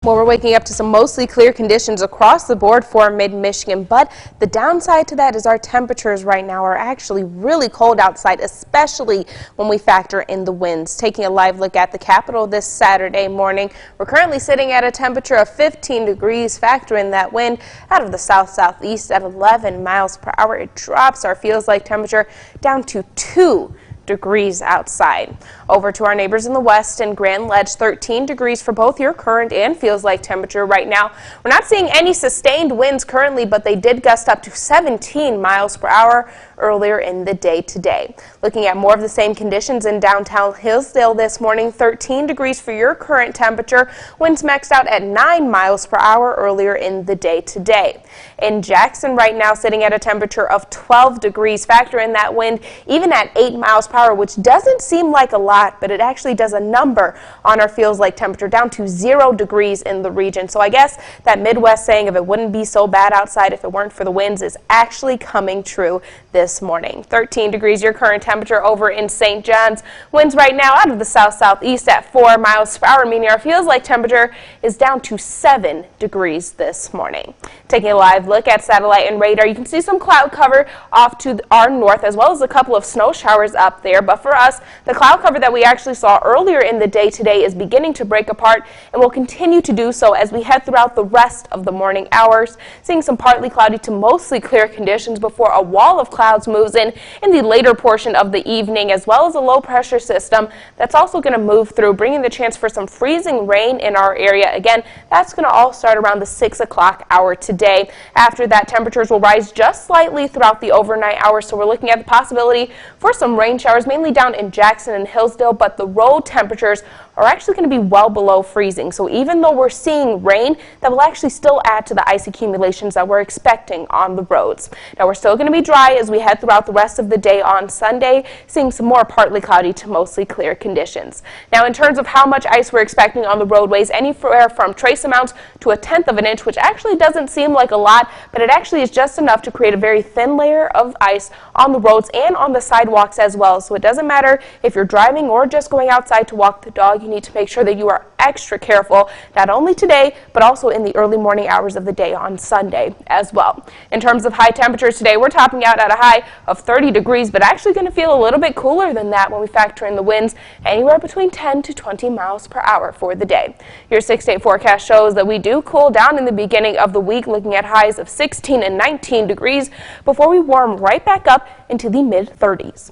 Well, we're waking up to some mostly clear conditions across the board for mid-Michigan, but the downside to that is our temperatures right now are actually really cold outside, especially when we factor in the winds. Taking a live look at the Capitol this Saturday morning, we're currently sitting at a temperature of 15 degrees. Factor in that wind out of the south-southeast at 11 miles per hour. It drops our feels-like temperature down to 2 degrees outside. Over to our neighbors in the west and Grand Ledge, 13 degrees for both your current and feels like temperature right now. We're not seeing any sustained winds currently, but they did gust up to 17 miles per hour earlier in the day today. Looking at more of the same conditions in downtown Hillsdale this morning, 13 degrees for your current temperature. Winds maxed out at 9 miles per hour earlier in the day today. In Jackson right now, sitting at a temperature of 12 degrees. Factor in that wind even at 8 miles per hour, which doesn't seem like a lot, but it actually does a number on our feels like temperature, down to 0 degrees in the region. So I guess that Midwest saying if it wouldn't be so bad outside if it weren't for the winds is actually coming true this morning. 13 degrees your current temperature over in St. John's. Winds right now out of the south-southeast at 4 miles per hour, meaning our feels like temperature is down to 7 degrees this morning. Taking a live look at satellite and radar, you can see some cloud cover off to our north, as well as a couple of snow showers up there. But for us, the cloud cover that we actually saw earlier in the day today is beginning to break apart and will continue to do so as we head throughout the rest of the morning hours. Seeing some partly cloudy to mostly clear conditions before a wall of clouds moves in the later portion of the evening, as well as a low pressure system that's also going to move through, bringing the chance for some freezing rain in our area. Again, that's going to all start around the 6 o'clock hour today. After that, temperatures will rise just slightly throughout the overnight hours, so we're looking at the possibility for some rain showers, mainly down in Jackson and Hillsdale, but the road temperatures are actually going to be well below freezing. So even though we're seeing rain, that will actually still add to the ice accumulations that we're expecting on the roads. Now, we're still going to be dry as we head throughout the rest of the day on Sunday, seeing some more partly cloudy to mostly clear conditions. Now, in terms of how much ice we're expecting on the roadways, anywhere from trace amounts to 1/10 of an inch, which actually doesn't seem like a lot, but it actually is just enough to create a very thin layer of ice on the roads and on the sidewalks as well. So it doesn't matter if you're driving or just going outside to walk the dog, you need to make sure that you are extra careful, not only today, but also in the early morning hours of the day on Sunday as well. In terms of high temperatures today, we're topping out at a high of 30 degrees, but actually going to feel a little bit cooler than that when we factor in the winds, anywhere between 10 to 20 miles per hour for the day. Your 6-day forecast shows that we do cool down in the beginning of the week, looking at highs of 16 and 19 degrees before we warm right back up into the mid-30s.